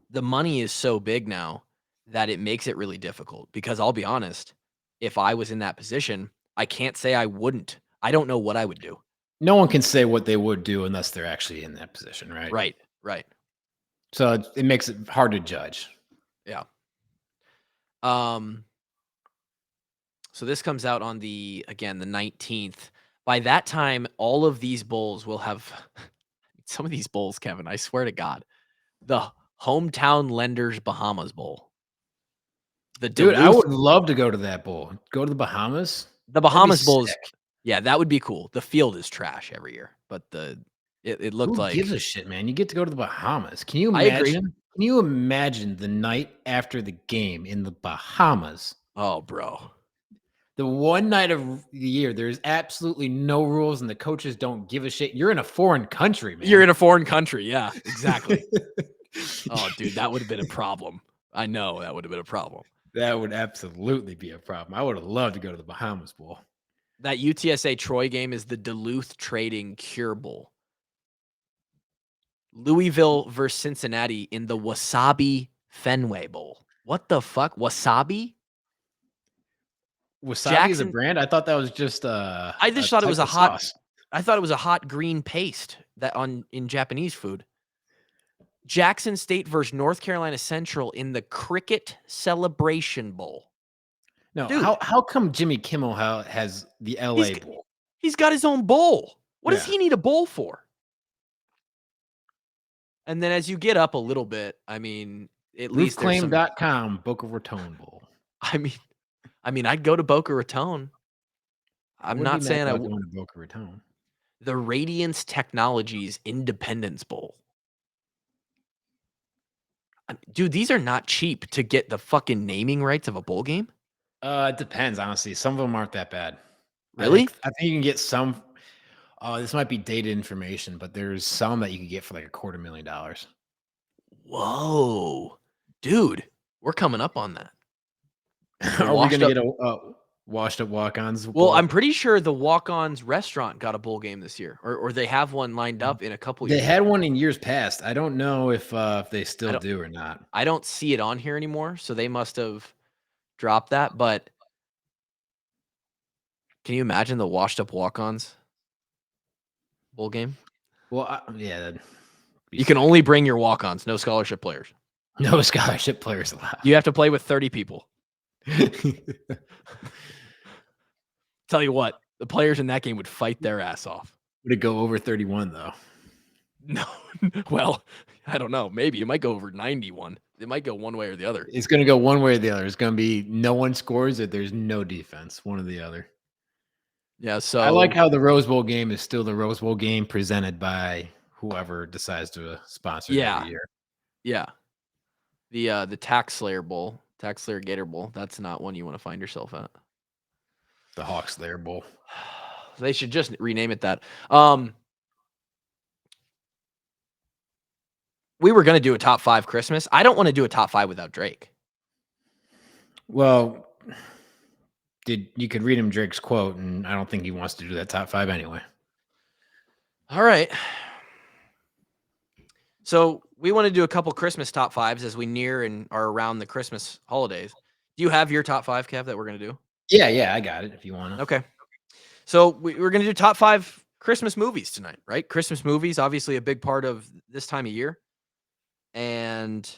the money is so big now that it makes it really difficult. Because I'll be honest, if I was in that position, I can't say I wouldn't. I don't know what I would do. No one can say what they would do unless they're actually in that position, right? Right. So it makes it hard to judge. Yeah. So this comes out on the 19th. By that time, all of these bowls will have some of these bowls, Kevin, I swear to God, the Hometown Lenders Bahamas Bowl. Dude, I would love to go to that bowl. Go to the Bahamas. The Bahamas Bowl is Yeah, that would be cool. The field is trash every year, but it looked Who like gives a shit, man? You get to go to the Bahamas. Can you I agree. imagine? Can you imagine the night after the game in the Bahamas? Oh, bro. The one night of the year, there's absolutely no rules, and the coaches don't give a shit. You're in a foreign country, man. You're in a foreign country. Yeah, exactly. Oh, dude, that would have been a problem. I know that would have been a problem. That would absolutely be a problem. I would have loved to go to the Bahamas Bowl. That UTSA Troy game is the Duluth Trading Cure Bowl. Louisville versus Cincinnati in the Wasabi Fenway Bowl. What the fuck? Wasabi? Wasabi is a Jackson. brand? I thought that was just I just a thought it type was a of hot. sauce. I thought it was a hot green paste that in Japanese food. Jackson State versus North Carolina Central in the Cricket Celebration Bowl. No, Dude, how come Jimmy Kimmel has the LA Bowl? he's got his own bowl. What does Yeah. he need a bowl for? And then as you get up a little bit, I mean, at least there's some. Roofclaim.com Boca Raton Bowl. I mean, I'd go to Boca Raton. I I'm wouldn't not be mad saying about going to Boca Raton. The Radiance Technologies Independence Bowl. Dude, these are not cheap to get the fucking naming rights of a bowl game. It depends, honestly. Some of them aren't that bad. Really? I think you can get some. This might be dated information, but there's some that you could get for like $250,000. Whoa. Dude, we're coming up on that. Are we going to get a washed up walk-ons? Well, I'm pretty sure the Walk-On's restaurant got a bowl game this year, or they have one lined up in a couple years. They had one in years past. I don't know if they still do or not. I don't see it on here anymore, so they must have dropped that. But can you imagine the washed up Walk-Ons bowl game? Well, yeah. You can only bring your walk-ons, no scholarship players. No scholarship players allowed. You have to play with 30 people. Tell you what, the players in that game would fight their ass off. Would it go over 31, though? No. Well, I don't know. Maybe it might go over 91. It might go one way or the other. It's going to go one way or the other. It's going to be no one scores or there's no defense, one or the other. Yeah, so I like how the Rose Bowl game is still the Rose Bowl game presented by whoever decides to sponsor it every year. Yeah. The Tax Slayer Bowl, Tax Slayer Gator Bowl, that's not one you want to find yourself at. The Hawk Slayer Bowl. They should just rename it that. We were going to do a top 5 Christmas. I don't want to do a top 5 without Drake. Well, you could read him Drake's quote, and I don't think he wants to do that top 5 anyway. All right. So we want to do a couple Christmas top 5s as we near and are around the Christmas holidays. Do you have your top 5, Kev, that we're going to do? Yeah, I got it if you want to. Okay. So we're going to do top 5 Christmas movies tonight, right? Christmas movies, obviously a big part of this time of year. And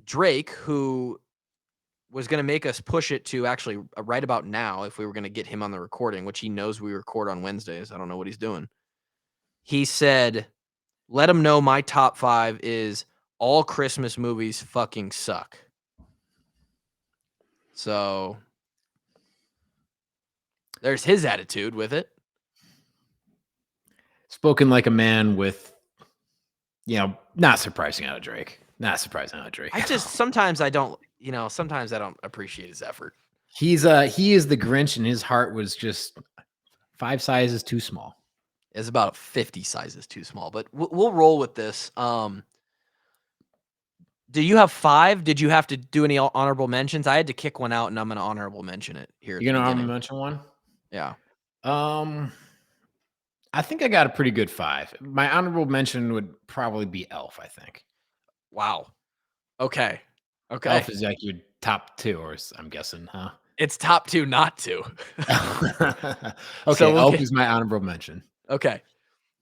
Drake, who was going to make us push it to actually right about now, if we were going to get him on the recording, which he knows we record on Wednesdays. I don't know what he's doing. He said, let him know my top 5 is all Christmas movies fucking suck. So there's his attitude with it. Spoken like a man with, not surprising out of Drake. Not surprising out of Drake. Sometimes I don't appreciate his effort. He is the Grinch, and his heart was just 5 sizes too small. It's about 50 sizes too small, but we'll roll with this. Do you have 5? Did you have to do any honorable mentions? I had to kick one out, and I'm going to honorable mention it here. You're going to honorable mention one? Yeah. I think I got a pretty good 5. My honorable mention would probably be Elf, I think. Wow. Okay. Elf is like your top 2, or I'm guessing, huh? It's top 2, not 2. Okay, so Elf is my honorable mention. Okay.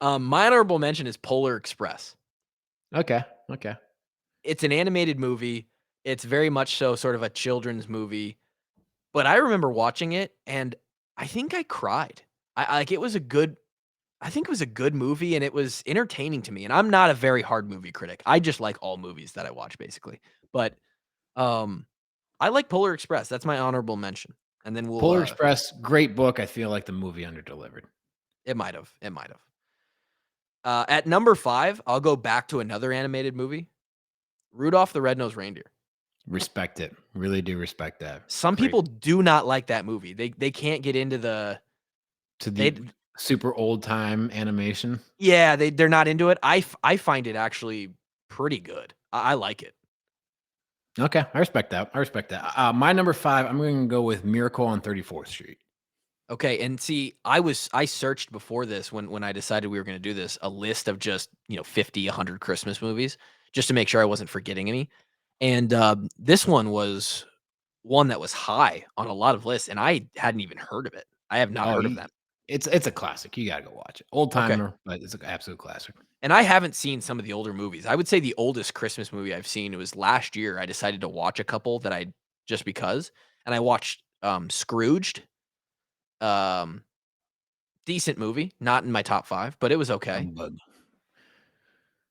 My honorable mention is Polar Express. Okay. It's an animated movie. It's very much so sort of a children's movie. But I remember watching it, and I think I cried. I think it was a good movie, and it was entertaining to me. And I'm not a very hard movie critic. I just like all movies that I watch, basically. But I like Polar Express. That's my honorable mention. and then we'll. Polar Express, great book. I feel like the movie underdelivered. It might have. At number 5, I'll go back to another animated movie, Rudolph the Red-Nosed Reindeer. Respect it. Really do respect that. Some Great. people do not like that movie. They can't get into the super old time animation. Yeah, they're not into it. I find it actually pretty good. I like it. Okay, I respect that. My number 5, I'm going to go with Miracle on 34th Street. Okay, and see, I searched before this when I decided we were gonna do this, a list of just, 50, 100 Christmas movies, just to make sure I wasn't forgetting any, and, this one was one that was high on a lot of lists, and I hadn't even heard of it. I have not Oh, heard of them. it's a classic. You gotta go watch it. Old Okay, timer, but it's an absolute classic. and I haven't seen some of the older movies. I would say the oldest Christmas movie I've seen, it was last year. I decided to watch a couple that I just because, and I watched, Scrooged, um decent movie, not in my top 5, but it was okay. Humbug.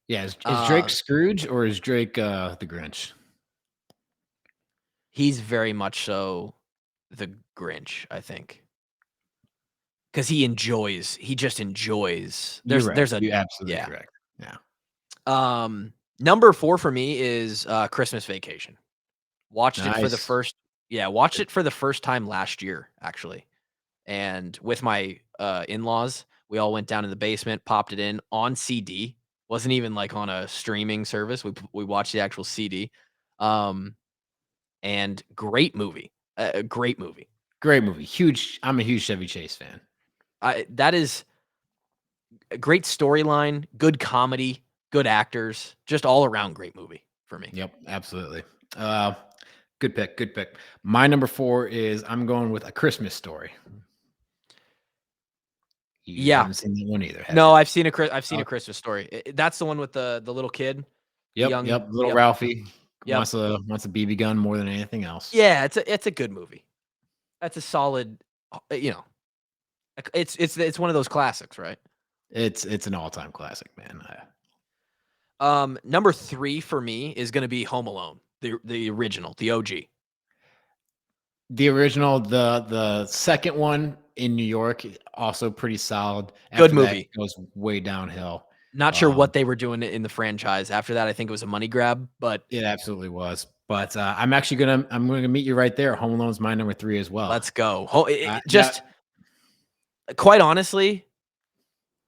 Yeah, is Drake Uh, Scrooge or is Drake the Grinch? he's very much so the Grinch, I think, because he just enjoys. You're right. There's a You're absolutely yeah. correct. Yeah. Number 4 for me is Christmas Vacation. Watched it for the Nice. first watched it for the first time last year, actually. And with my in-laws, we all went down in the basement, popped it in on CD. Wasn't even like on a streaming service. We watched the actual CD. Um, and great movie. A great movie. Great movie. Huge. I'm a huge Chevy Chase fan. That is a great storyline, good comedy, good actors, just all around great movie for me. Yep, absolutely. Good pick. Good pick. My number 4 is I'm going with A Christmas Story. You Yeah. haven't seen that one either, have No, you? I've seen a Okay. Christmas Story. That's the one with the little kid, the Yep, young. yep. Little Yep, Ralphie yep. wants a BB gun more than anything else. Yeah, it's a good movie. That's a solid. You know, it's one of those classics, right? It's an all-time classic, man. Number 3 for me is gonna be Home Alone, the original, the OG. The original, the second one in New York, also pretty solid. Good After that, movie. it goes way downhill. Not sure what they were doing in the franchise. After that, I think it was a money grab, but It absolutely was. But I'm gonna meet you right there. Home Alone's my number 3 as well. let's go. That Just quite honestly,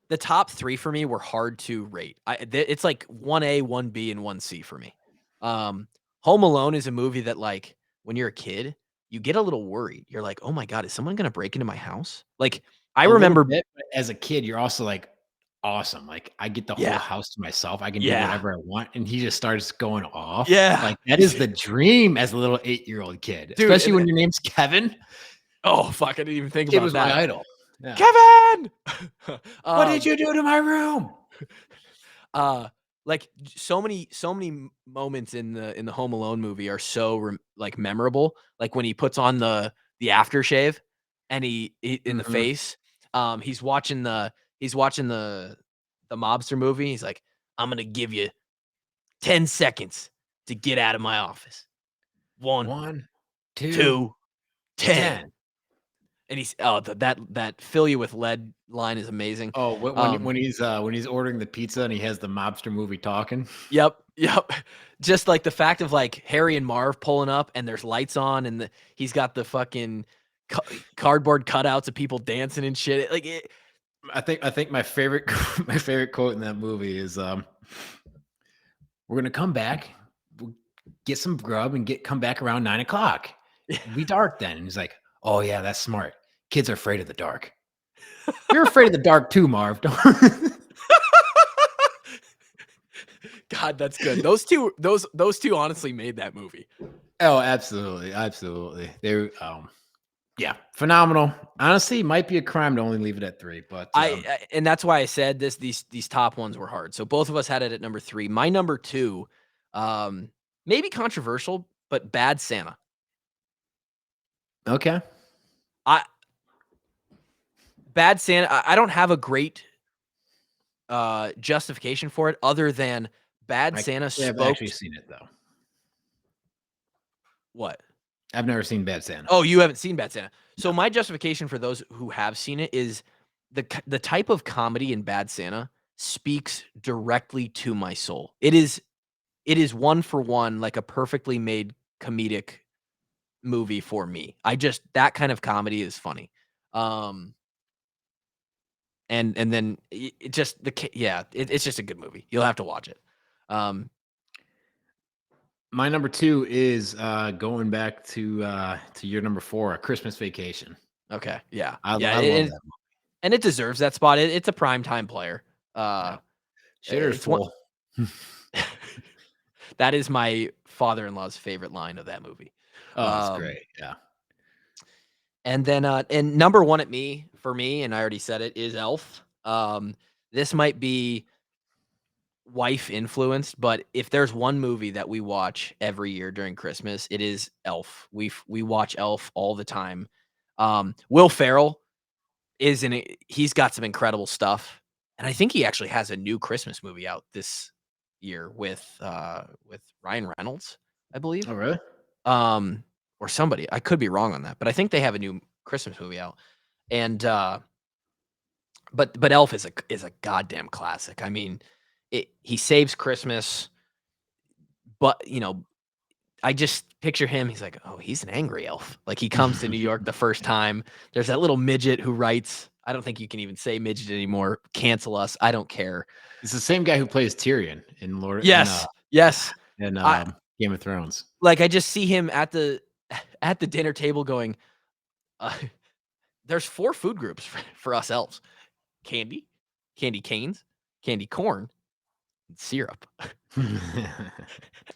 the top 3 for me were hard to rate. It's like 1A, 1B, and 1C for me. Home Alone is a movie that, like, when you're a kid, you get a little worried. You're like, "Oh my god, is someone gonna break into my house?" Like, I a little remember. bit, but as a kid, you're also like, awesome. Like, I get the whole Yeah, house to myself. I can do yeah, whatever I want. And he just starts going off. yeah. Like, that is the dream as a little 8-year-old kid, Dude, especially when your name's Kevin. oh, fuck, I didn't even think Kid about was my that. idol. Yeah. Kevin! What did Um, you do to my room? uh, like, so many moments in the Home Alone movie are so like, memorable, like, when he puts on the aftershave and he in the Mhm. face, he's watching the mobster movie, he's like, "I'm gonna give you 10 seconds to get out of my office. 1, 1, 2, 2, 10." 10. And he's that "fill you with lead" line is amazing. Oh, Um, when he's ordering the pizza and he has the mobster movie talking. yep, yep. Just like the fact of, like, Harry and Marv pulling up and there's lights on and he's got the fucking cardboard cutouts of people dancing and shit. Like it, I think my favorite my favorite quote in that movie is we're gonna come back, we'll get some grub and come back around 9 o'clock. It'll be dark then. And he's like, oh yeah, that's smart. Kids are afraid of the dark. You're afraid of the dark too, Marv. God, that's good. Those two honestly made that movie. Oh, absolutely, absolutely. They're yeah, phenomenal. Honestly, might be a crime to only leave it at 3, but And that's why I said these top ones were hard. So both of us had it at number 3. My number 2, maybe controversial, but Bad Santa. okay. I Bad Santa. I don't have a great justification for it other than Bad I Santa have spoke. actually seen it though. What? I've never seen Bad Santa. Oh, you haven't seen Bad Santa. So my justification for those who have seen it is the type of comedy in Bad Santa speaks directly to my soul. It is one for one like a perfectly made comedic movie for me. That kind of comedy is funny. And then it just it's just a good movie. You'll have to watch it. My number 2 is going back to your number 4, A Christmas Vacation. Okay, yeah, I love and, that and it deserves that spot. It's a primetime player. Shitter's It's one. full. That is my father-in-law's favorite line of that movie. Oh, it's great. Yeah. And then, and number one for me, and I already said it, is Elf. This might be wife influenced, but if there's one movie that we watch every year during Christmas, it is Elf. We watch Elf all the time. Will Ferrell he's got some incredible stuff, and I think he actually has a new Christmas movie out this year with Ryan Reynolds, I believe. Oh, really? Or somebody. I could be wrong on that, but I think they have a new Christmas movie out. And but Elf is a goddamn classic. I mean, he saves Christmas, but I just picture him. He's like, oh, he's an angry elf. Like he comes to New York the first time. There's that little midget who writes. I don't think you can even say midget anymore. Cancel us. I don't care. It's the same guy who plays Tyrion in Lord. Yes. In Game of Thrones. Like I just see him at the dinner table going, there's 4 food groups for us elves: candy canes, candy corn, and syrup.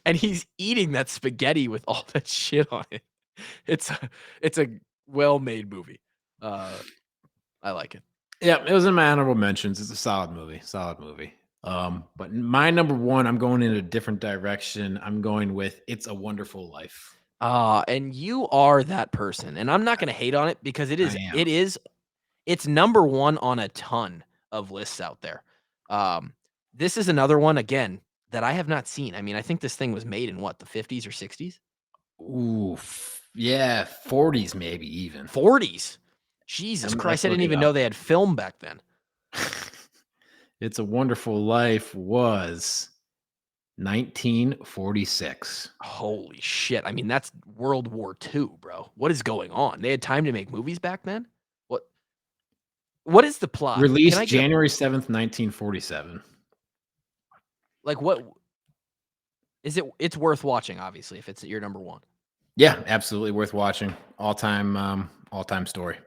And he's eating that spaghetti with all that shit on it. It's a well-made movie. I like it. Yeah, it was in my honorable mentions. It's a solid movie. But my number 1, I'm going in a different direction. I'm going with It's a Wonderful Life. And you are that person. And I'm not going to hate on it because it's number 1 on a ton of lists out there. This is another one again that I have not seen. I mean, I think this thing was made in what, the 50s or 60s? Ooh, yeah, 40s maybe even. 40s. Jesus Christ, I didn't even know they had film back then. It's a Wonderful Life was 1946. Holy shit. I mean, that's World War II, bro. What is going on? They had time to make movies back then? What is the plot? Released January 7th, 1947. Like what is it? It's worth watching, obviously, if it's your number 1. Yeah, absolutely worth watching. All-time story.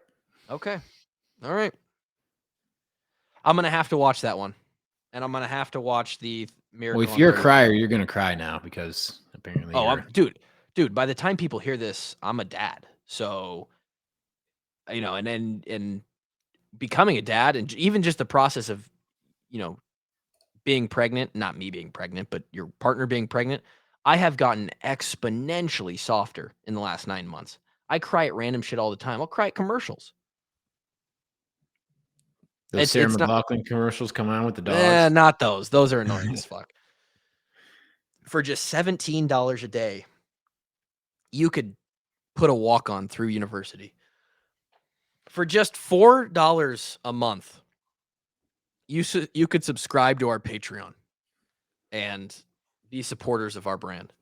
Okay. All right. I'm going to have to watch that one. And I'm going to have to watch the Miracle. Well, if you're a crier, you're going to cry now because apparently dude, by the time people hear this, I'm a dad. So, and becoming a dad and even just the process of, being pregnant, not me being pregnant, but your partner being pregnant, I have gotten exponentially softer in the last 9 months. I cry at random shit all the time. I'll cry at commercials. Those Sarah McLachlan commercials come on with the dogs. Not those. Those are annoying as fuck. For just $17 a day, you could put a walk-on through university. For just $4 a month, you could subscribe to our Patreon and be supporters of our brand.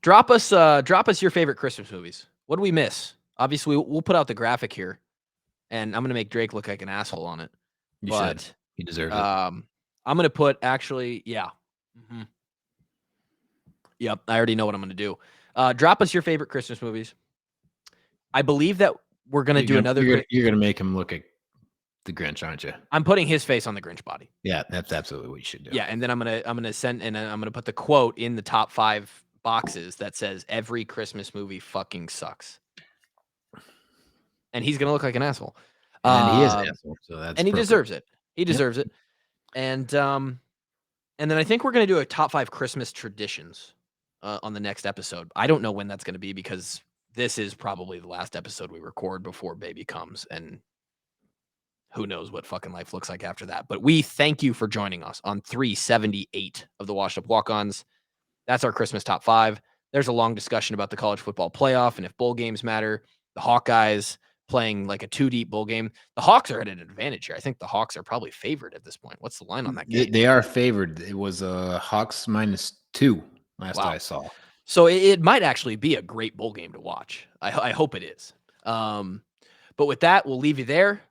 Drop us your favorite Christmas movies. What do we miss? Obviously, we'll put out the graphic here, and I'm gonna make Drake look like an asshole on it. You should. He deserves it. I'm gonna put yeah. Mm-hmm. Yep, I already know what I'm gonna do. Drop us your favorite Christmas movies. I believe that we're gonna do another. You're gonna make him look at the Grinch, aren't you? I'm putting his face on the Grinch body. Yeah, that's absolutely what you should do. Yeah, and then I'm gonna send, and I'm gonna put the quote in the top 5 boxes that says every Christmas movie fucking sucks. And he's gonna look like an asshole. And he is an asshole, so that's and he deserves it. He deserves it. And then I think we're gonna do a top 5 Christmas traditions on the next episode. I don't know when that's gonna be because this is probably the last episode we record before baby comes, and who knows what fucking life looks like after that. But we thank you for joining us on 378 of the Washed Up Walk-Ons. That's our Christmas top 5. there's a long discussion about the college football playoff and if bowl games matter. The Hawkeyes playing like a 2-deep bowl game. The Hawks are at an advantage here. I think the Hawks are probably favored at this point. What's the line on that game? They are favored. It was Hawks -2 last Wow. I saw. So it might actually be a great bowl game to watch. I hope it is. But with that, we'll leave you there.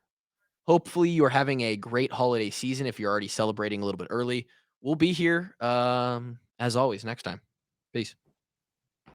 Hopefully you are having a great holiday season if you're already celebrating a little bit early. We'll be here as always next time. Peace.